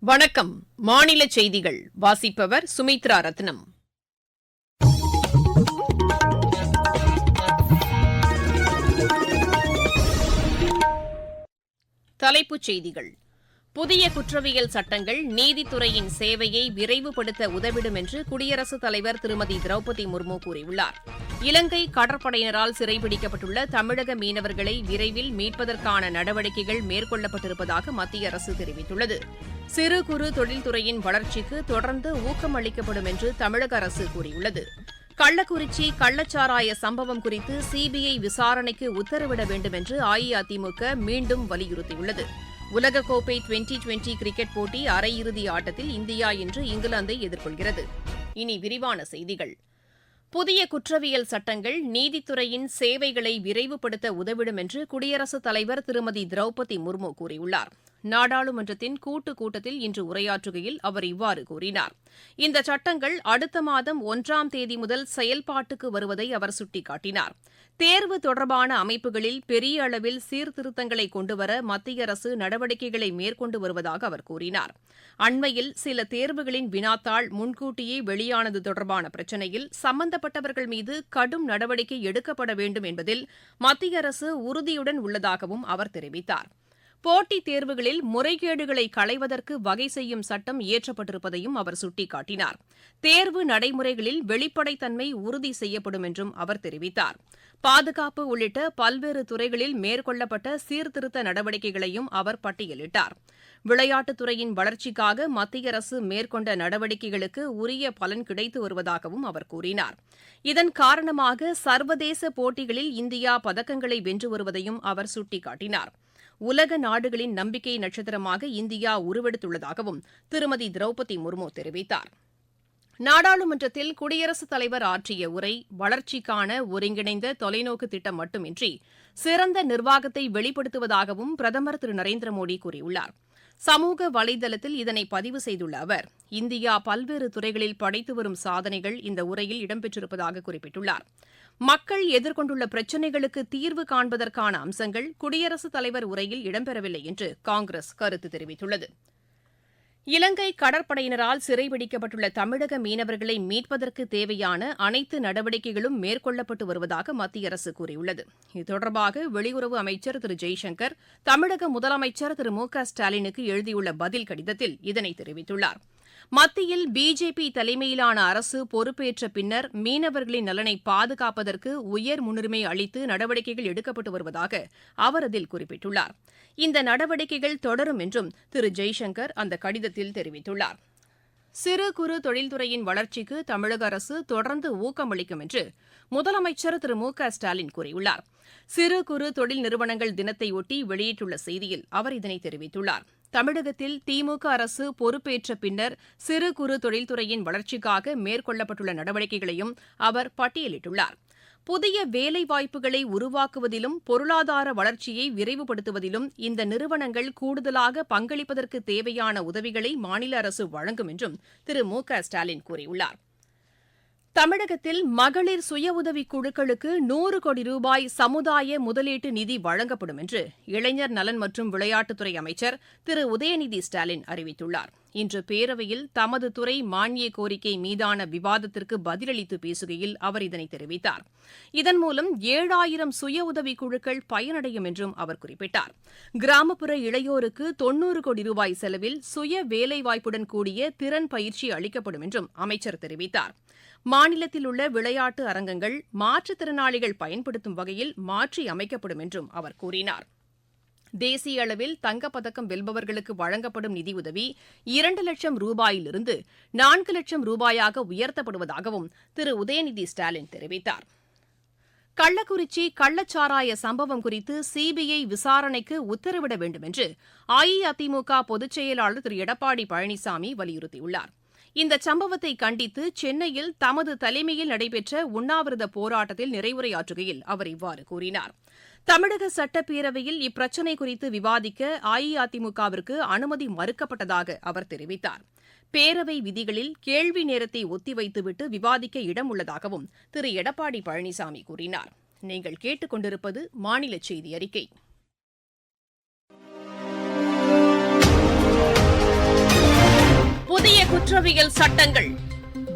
வணக்கம். மாநில செய்திகள் வாசிப்பவர் சுமித்ரா ரத்னம். தலைப்புச் செய்திகள். புதிய குற்றவியல் சட்டங்கள் நீதித்துறையின் சேவையை விரைவுபடுத்த உதவிடும் என்று குடியரசுத் தலைவர் திருமதி திரௌபதி முர்மு கூறியுள்ளார். இலங்கை கடற்படையினரால் சிறைபிடிக்கப்பட்டுள்ள தமிழக மீனவர்களை விரைவில் மீட்பதற்கான நடவடிக்கைகள் மேற்கொள்ளப்பட்டிருப்பதாக மத்திய அரசு தெரிவித்துள்ளது. சிறு குறு தொழில்துறையின் வளர்ச்சிக்கு தொடர்ந்து ஊக்கம் அளிக்கப்படும் என்று தமிழக அரசு கூறியுள்ளது. கள்ளக்குறிச்சி கள்ளச்சாராய சம்பவம் குறித்து சிபிஐ விசாரணைக்கு உத்தரவிட வேண்டும் என்று அஇஅதிமுக மீண்டும் வலியுறுத்தியுள்ளது. உலகக்கோப்பை டுவெண்டி கிரிக்கெட் போட்டி அரையிறுதி ஆட்டத்தில் இந்தியா இன்று இங்கிலாந்தை எதிர்கொள்கிறது. இனி விரிவான செய்திகள். புதிய குற்றவியல் சட்டங்கள் நீதித்துறையின் சேவைகளை விரைவுபடுத்த உதவிடும் என்று குடியரசுத் தலைவர் திருமதி திரௌபதி முர்மு கூறியுள்ளார். நாடாளுமன்றத்தின் கூட்டத்தில் இன்று உரையாற்றுகையில் அவர் இவ்வாறு கூறினார். இந்த சட்டங்கள் அடுத்த மாதம் 1ஆம் தேதி முதல் செயல்பாட்டுக்கு வருவதை அவர் சுட்டிக்காட்டினார். தேர்வு தொடர்பான அமைப்புகளில் பெரிய அளவில் சீர்திருத்தங்களை கொண்டுவர மத்திய அரசு நடவடிக்கைகளை மேற்கொண்டு வருவதாக அவர் கூறினார். அண்மையில் சில தேர்வுகளின் வினாத்தாள் முன்கூட்டியே வெளியானது தொடர்பான பிரச்சினையில் சம்பந்தப்பட்டவர்கள் மீது கடும் நடவடிக்கை எடுக்கப்பட வேண்டும் என்பதில் மத்திய அரசு உறுதியுடன் உள்ளதாகவும் அவர் தெரிவித்தார். போட்டித் தேர்வுகளில் முறைகேடுகளை களைவதற்கு வகை செய்யும் சட்டம் இயற்றப்பட்டிருப்பதையும் அவர் சுட்டிக்காட்டினார். தேர்வு நடைமுறைகளில் வெளிப்படைத்தன்மை உறுதி செய்யப்படும் என்றும் அவர் தெரிவித்தார். பாதுகாப்பு உள்ளிட்ட பல்வேறு துறைகளில் மேற்கொள்ளப்பட்ட சீர்திருத்த நடவடிக்கைகளையும் அவர் பட்டியலிட்டார். விளையாட்டுத் துறையின் வளர்ச்சிக்காக மத்திய அரசு மேற்கொண்ட நடவடிக்கைகளுக்கு உரிய பலன் கிடைத்து வருவதாகவும் அவர் கூறினார். இதன் காரணமாக சர்வதேச போட்டிகளில் இந்தியா பதக்கங்களை வென்று வருவதையும் அவர் சுட்டிக்காட்டினார். உலக நாடுகளின் நம்பிக்கை நட்சத்திரமாக இந்தியா உருவெடுத்துள்ளதாகவும் திருமதி திரௌபதி முர்மு தெரிவித்தார். நாடாளுமன்றத்தில் குடியரசுத் தலைவர் ஆற்றிய உரை வளர்ச்சிக்கான ஒருங்கிணைந்த தொலைநோக்கு திட்டம் மட்டுமின்றி சிறந்த நிர்வாகத்தை வெளிப்படுத்துவதாகவும் பிரதமர் திரு நரேந்திர மோடி கூறியுள்ளார். சமூக வலைதளத்தில் இதனை பதிவு செய்துள்ள அவர் இந்தியா பல்வேறு துறைகளில் படைத்து வரும் சாதனைகள் இந்த உரையில் இடம்பெற்றிருப்பதாக குறிப்பிட்டுள்ளார். மக்கள் எதிர்கொண்டுள்ள பிரச்சினைகளுக்கு தீர்வு காண்பதற்கான அம்சங்கள் குடியரசுத் தலைவர் உரையில் இடம்பெறவில்லை என்று காங்கிரஸ் கருத்து தெரிவித்துள்ளது. இலங்கை கடற்படையினரால் சிறைபிடிக்கப்பட்டுள்ள தமிழக மீனவர்களை மீட்பதற்கு தேவையான அனைத்து நடவடிக்கைகளும் மேற்கொள்ளப்பட்டு வருவதாக மத்திய அரசு கூறியுள்ளது. இது தொடர்பாக வெளியுறவு அமைச்சர் திரு ஜெய்சங்கர் தமிழக முதலமைச்சர் திரு மு.க.ஸ்டாலினுக்கு எழுதியுள்ள பதில் கடிதத்தில் இதனை தெரிவித்துள்ளார். மத்தியில் பிஜேபி தலைமையிலான அரசு பொறுப்பேற்ற பின்னர் மீனவர்களின் நலனை பாதுகாப்பதற்கு உயர் முன்னுரிமை அளித்து நடவடிக்கைகள் எடுக்கப்பட்டு வருவதாக அவர் அதில் குறிப்பிட்டுள்ளார். இந்த நடவடிக்கைகள் தொடரும் என்றும் திரு ஜெய்சங்கர் அந்த கடிதத்தில் தெரிவித்துள்ளார். சிறு குறு தொழில்துறையின் வளர்ச்சிக்கு தமிழக அரசு தொடர்ந்து ஊக்கமளிக்கும் என்று முதலமைச்சர் திரு மு.க.ஸ்டாலின் கூறியுள்ளார். சிறு குறு தொழில் நிறுவனங்கள் தினத்தையொட்டி வெளியிட்டுள்ள செய்தியில் அவர் இதனை தெரிவித்துள்ளார். தமிழகத்தில் திமுக அரசு பொறுப்பேற்ற பின்னர் சிறு குறு தொழில்துறையின் வளர்ச்சிக்காக மேற்கொள்ளப்பட்டுள்ள நடவடிக்கைகளையும் அவர் பட்டியலிட்டுள்ளார். புதிய வேலைவாய்ப்புகளை உருவாக்குவதிலும் பொருளாதார வளர்ச்சியை விரைவுபடுத்துவதிலும் இந்த நிறுவனங்கள் கூடுதலாக பங்களிப்பதற்கு தேவையான உதவிகளை மாநில அரசு வழங்கும் என்றும் திரு மு.க.ஸ்டாலின் கூறியுள்ளார். தமிழகத்தில் மகளிர் சுய உதவிக் குழுக்களுக்கு 100 கோடி ரூபாய் சமுதாய முதலீட்டு நிதி வழங்கப்படும் என்று இளைஞர் நலன் மற்றும் விளையாட்டுத்துறை அமைச்சர் திரு உதயநிதி ஸ்டாலின் அறிவித்துள்ளார். இன்று பேரவையில் தமது துறை மானிய கோரிக்கை மீதான விவாதத்திற்கு பதிலளித்து பேசுகையில் அவர் இதனை தெரிவித்தார். இதன் மூலம் 7000 சுய உதவிக் குழுக்கள் பயனடையும் என்றும் அவர் குறிப்பிட்டார். கிராமப்புற இளையோருக்கு 90 கோடி ரூபாய் செலவில் சுய வேலைவாய்ப்புடன் கூடிய திறன் பயிற்சி அளிக்கப்படும் என்றும் அமைச்சர் தெரிவித்தார். மாநிலத்தில் உள்ள விளையாட்டு அரங்கங்கள் மாற்றுத்திறனாளிகள் பயன்படுத்தும் வகையில் மாற்றி அமைக்கப்படும் என்றும் அவர் கூறினார். தேசிய அளவில் தங்கப்பதக்கம் வெல்பவர்களுக்கு வழங்கப்படும் நிதியுதவி 2 லட்சம் ரூபாயிலிருந்து 4 லட்சம் ரூபாயாக உயர்த்தப்படுவதாகவும் திரு உதயநிதி ஸ்டாலின் தெரிவித்தார். கள்ளக்குறிச்சி கள்ளச்சாராய சம்பவம் குறித்து சிபிஐ விசாரணைக்கு உத்தரவிட வேண்டும் என்று அஇஅதிமுக பொதுச் செயலாளர் திரு எடப்பாடி பழனிசாமி வலியுறுத்தியுள்ளார். இந்த சம்பவத்தை கண்டித்து சென்னையில் தமது தலைமையில் நடைபெற்ற உண்ணாவிரத போராட்டத்தில் நிறைவுரையாற்றுகையில் அவர் இவ்வாறு கூறினார். தமிழக சட்டப்பேரவையில் இப்பிரச்சினை குறித்து விவாதிக்க அஇஅதிமுகவிற்கு அனுமதி மறுக்கப்பட்டதாக அவர் தெரிவித்தார். பேரவை விதிகளில் கேள்வி நேரத்தை ஒத்திவைத்துவிட்டு விவாதிக்க இடம் உள்ளதாகவும் திரு எடப்பாடி பழனிசாமி கூறினார். நீங்கள் கேட்டுக் கொண்டிருப்பது மாநில செய்தி அறிக்கை. குற்றவியல் சட்டங்கள்,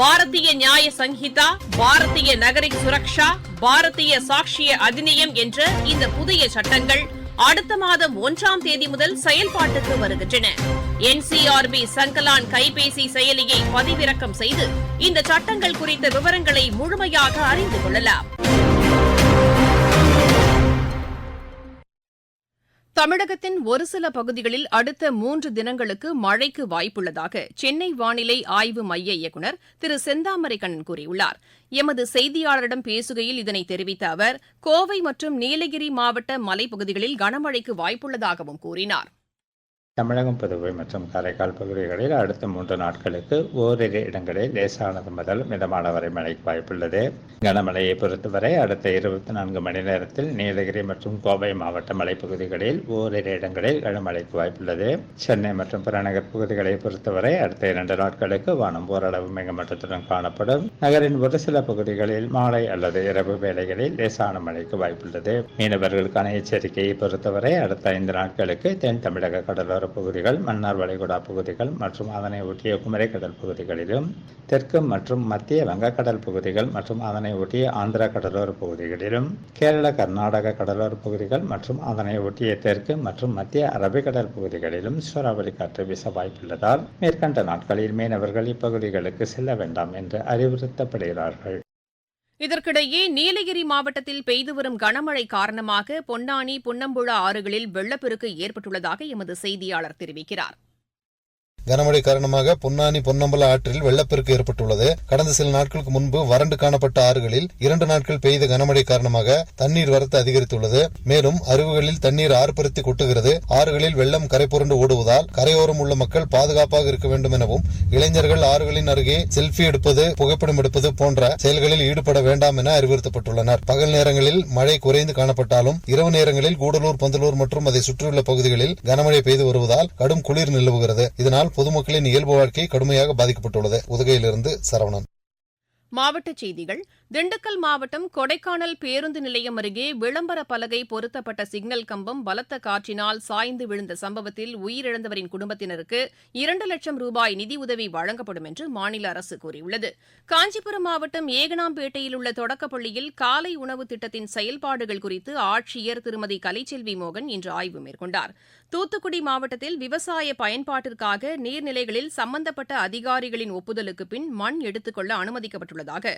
பாரதிய நியாய சங்கீதா, பாரதிய நகரிக் சுரக்ஷா, பாரதிய சாக்ஷிய அதிநியம் என்ற இந்த புதிய சட்டங்கள் அடுத்த மாதம் 1ஆம் தேதி முதல் செயல்பாட்டுக்கு வருகின்றன. NCRB சங்கலான் கைபேசி செயலியை பதிவிறக்கம் செய்து இந்த சட்டங்கள் குறித்த விவரங்களை முழுமையாக அறிந்து கொள்ளலாம். தமிழகத்தின் ஒரு சில பகுதிகளில் அடுத்த 3 தினங்களுக்கு மழைக்கு வாய்ப்புள்ளதாக சென்னை வானிலை ஆய்வு மைய இயக்குநர் திரு செந்தாமரைக்கண்ணன் கூறியுள்ளார். எமது செய்தியாளரிடம் பேசுகையில் இதனை தெரிவித்த அவர், கோவை மற்றும் நீலகிரி மாவட்ட மலைப்பகுதிகளில் கனமழைக்கு வாய்ப்புள்ளதாகவும் கூறினார். தமிழகம், புதுவை மற்றும் காரைக்கால் பகுதிகளில் அடுத்த 3 நாட்களுக்கு ஓரிரு இடங்களில் லேசானது முதல் மிதமான வரை மழைக்கு வாய்ப்புள்ளது. கனமழையை பொறுத்தவரை அடுத்த 24 மணி நேரத்தில் நீலகிரி மற்றும் கோவை மாவட்ட மலைப்பகுதிகளில் ஓரிரு இடங்களில் கனமழைக்கு வாய்ப்புள்ளது. சென்னை மற்றும் புறநகர் பகுதிகளை பொறுத்தவரை அடுத்த 2 நாட்களுக்கு வானம் ஓரளவு மேகமூட்டத்துடன் காணப்படும். நகரின் ஒரு சில பகுதிகளில் மாலை அல்லது இரவு வேளைகளில் லேசான மழைக்கு வாய்ப்புள்ளது. மீனவர்களுக்கான எச்சரிக்கையை பொறுத்தவரை அடுத்த 5 நாட்களுக்கு தென் தமிழக கடலோர பகுதிகள், மன்னார் வளைகுடா பகுதிகள் மற்றும் அதனை ஒட்டிய குமரி கடல் பகுதிகளிலும், தெற்கு மற்றும் மத்திய வங்கக்கடல் பகுதிகள் மற்றும் அதனை ஒட்டிய ஆந்திரா கடலோர பகுதிகளிலும், கேரள கர்நாடக கடலோர பகுதிகள் மற்றும் அதனை ஒட்டிய தெற்கு மற்றும் மத்திய அரபிக்கடல் பகுதிகளிலும் சூறாவளி காற்று வீச வாய்ப்புள்ளதால் மேற்கண்ட நாட்களில் மீனவர்கள் இப்பகுதிகளுக்கு செல்ல வேண்டாம் என்று அறிவுறுத்தப்படுகிறார்கள். இதற்கிடையே நீலகிரி மாவட்டத்தில் பெய்து வரும் கனமழை காரணமாக பொன்னானி, புன்னம்புழா ஆறுகளில் வெள்ளப்பெருக்கு ஏற்பட்டுள்ளதாக எமது செய்தியாளர் தெரிவிக்கிறார். கனமழை காரணமாக பொன்னானி, பொன்னம்பல ஆற்றில் வெள்ளப்பெருக்கு ஏற்பட்டுள்ளது. கடந்த சில நாட்களுக்கு முன்பு வறண்டு காணப்பட்ட ஆறுகளில் 2 நாட்கள் பெய்த கனமழை காரணமாக தண்ணீர் வரத்து அதிகரித்துள்ளது. மேலும் அருவிகளில் தண்ணீர் ஆர்ப்பரித்து கொட்டுகிறது. ஆறுகளில் வெள்ளம் கரை புரண்டு ஓடுவதால் கரையோரம் உள்ள மக்கள் பாதுகாப்பாக இருக்க வேண்டும் எனவும், இளைஞர்கள் ஆறுகளின் அருகே செல்பி எடுப்பது, புகைப்படம் எடுப்பது போன்ற செயல்களில் ஈடுபட வேண்டாம் என அறிவுறுத்தப்பட்டுள்ளனர். பகல் நேரங்களில் மழை குறைந்து காணப்பட்டாலும் இரவு நேரங்களில் கூடலூர், பந்தலூர் மற்றும் அதை சுற்றியுள்ள பகுதிகளில் கனமழை பெய்து வருவதால் கடும் குளிர் நிலவுகிறது. இதனால் பொதுமக்களின் இயல்பு வாழ்க்கை கடுமையாக பாதிக்கப்பட்டுள்ளது. உதகையிலிருந்து சரவணன். மாவட்டச் செய்திகள். திண்டுக்கல் மாவட்டம் கொடைக்கானல் பேருந்து நிலையம் அருகே விளம்பர பலகை பொருத்தப்பட்ட சிக்னல் கம்பம் பலத்த காற்றினால் சாய்ந்து விழுந்த சம்பவத்தில் உயிரிழந்தவரின் குடும்பத்தினருக்கு 2 லட்சம் ரூபாய் நிதியுதவி வழங்கப்படும் என்று மாநில அரசு கூறியுள்ளது. காஞ்சிபுரம் மாவட்டம் ஏகனாம்பேட்டையில் உள்ள தொடக்கப்பள்ளியில் காலை உணவு திட்டத்தின் செயல்பாடுகள் குறித்து ஆட்சியர் திருமதி கலைச்செல்வி மோகன் இன்று ஆய்வு மேற்கொண்டார். தூத்துக்குடி மாவட்டத்தில் விவசாய பயன்பாட்டிற்காக நீர்நிலைகளில் சம்பந்தப்பட்ட அதிகாரிகளின் ஒப்புதலுக்கு பின் மண் எடுத்துக்கொள்ள அனுமதிக்கப்பட்டுள்ளதாக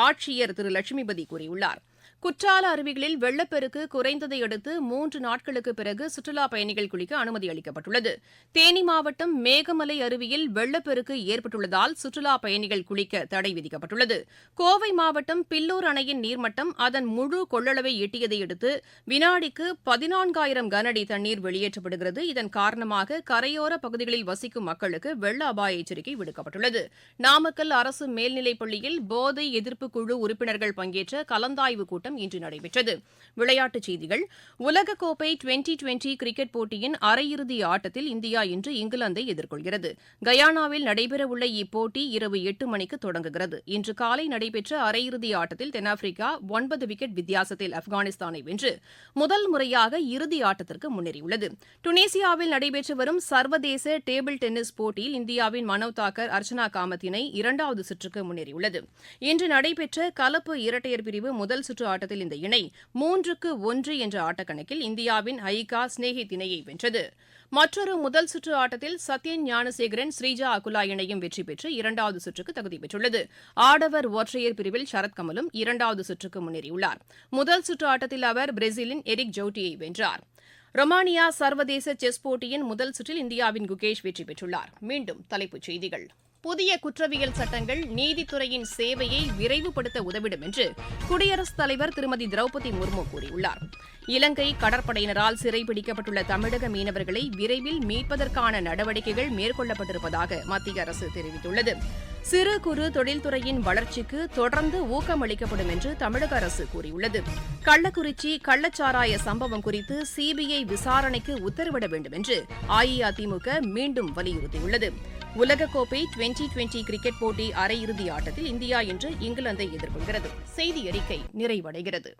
ஆட்சியர் திரு லட்சுமிபதி கூறியுள்ளார். குற்றால அருவிகளில் வெள்ளப்பெருக்கு குறைந்ததை அடுத்து 3 நாட்களுக்கு பிறகு சுற்றுலாப் பயணிகள் குளிக்க அனுமதி அளிக்கப்பட்டுள்ளது. தேனி மாவட்டம் மேகமலை அருவியில் வெள்ளப்பெருக்கு ஏற்பட்டுள்ளதால் சுற்றுலாப் பயணிகள் குளிக்க தடை விதிக்கப்பட்டுள்ளது. கோவை மாவட்டம் பில்லூர் அணையின் நீர்மட்டம் அதன் முழு கொள்ளளவை எட்டியதை அடுத்து வினாடிக்கு 14,000 கனஅடி தண்ணீர் வெளியேற்றப்படுகிறது. இதன் காரணமாக கரையோர பகுதிகளில் வசிக்கும் மக்களுக்கு வெள்ள அபாய எச்சரிக்கை விடுக்கப்பட்டுள்ளது. நாமக்கல் அரசு மேல்நிலைப் பள்ளியில் போதை எதிர்ப்பு குழு உறுப்பினர்கள் பங்கேற்ற கலந்தாய்வு கூட்டம் இன்று நடைபெற்றது. விளையாட்டுச் செய்திகள். உலகக்கோப்பை டுவெண்டி கிரிக்கெட் போட்டியின் அரையிறுதி ஆட்டத்தில் இந்தியா இன்று இங்கிலாந்தை எதிர்கொள்கிறது. கயானாவில் நடைபெறவுள்ள இப்போட்டி இரவு 8 மணிக்கு தொடங்குகிறது. இன்று காலை நடைபெற்ற அரையிறுதி ஆட்டத்தில் தென்னாப்பிரிக்கா 9 விக்கெட் வித்தியாசத்தில் ஆப்கானிஸ்தானை வென்று முதல் முறையாக இறுதி ஆட்டத்திற்கு முன்னேறியுள்ளது. டுனிசியாவில் நடைபெற்று வரும் சர்வதேச டேபிள் டென்னிஸ் போட்டியில் இந்தியாவின் மனவ் தாக்கர், அர்ச்சனா காமத் இணை 2வது சுற்றுக்கு முன்னேறியுள்ளது. இன்று நடைபெற்ற கலப்பு இரட்டையர் பிரிவு முதல் சுற்று ஆட்டத்தில் இந்த இணை 3-1 என்ற ஆட்டக்கணக்கில் இந்தியாவின் ஹைகா ஸ்னேஹித் இணையை வென்றது. மற்றொரு முதல் சுற்று ஆட்டத்தில் சத்யன் ஞானசேகரன், ஸ்ரீஜா அகுலா இணையும் வெற்றி பெற்று 2வது சுற்றுக்கு தகுதி பெற்றுள்ளது. ஆடவர் ஒற்றையர் பிரிவில் சரத்கமலும் 2வது சுற்றுக்கு முன்னேறியுள்ளார். முதல் சுற்று ஆட்டத்தில் அவர் பிரேசிலின் எரிக் ஜவுட்டியை வென்றார். ரொமானியா சர்வதேச செஸ் போட்டியின் முதல் சுற்றில் இந்தியாவின் குகேஷ் வெற்றி பெற்றுள்ளார். மீண்டும் தலைப்புச் செய்திகள். புதிய குற்றவியல் சட்டங்கள் நீதித்துறையின் சேவையை விரைவுபடுத்த உதவிடும் என்று குடியரசுத் தலைவர் திருமதி திரௌபதி முர்மு கூறியுள்ளார். இலங்கை கடற்படையினரால் சிறைபிடிக்கப்பட்டுள்ள தமிழக மீனவர்களை விரைவில் மீட்பதற்கான நடவடிக்கைகள் மேற்கொள்ளப்பட்டிருப்பதாக மத்திய அரசு தெரிவித்துள்ளது. சிறு குறு தொழில்துறையின் வளர்ச்சிக்கு தொடர்ந்து ஊக்கமளிக்கப்படும் என்று தமிழக அரசு கூறியுள்ளது. கள்ளக்குறிச்சி கள்ளச்சாராய சம்பவம் குறித்து சிபிஐ விசாரணைக்கு உத்தரவிட வேண்டும் என்று அஇஅதிமுக மீண்டும் வலியுறுத்தியுள்ளது. உலகக்கோப்பை டுவெண்டி கிரிக்கெட் போட்டி அரையிறுதி ஆட்டத்தில் இந்தியா இன்று இங்கிலாந்தை எதிர்கொள்கிறது. செய்தி அறிக்கை நிறைவடைகிறது.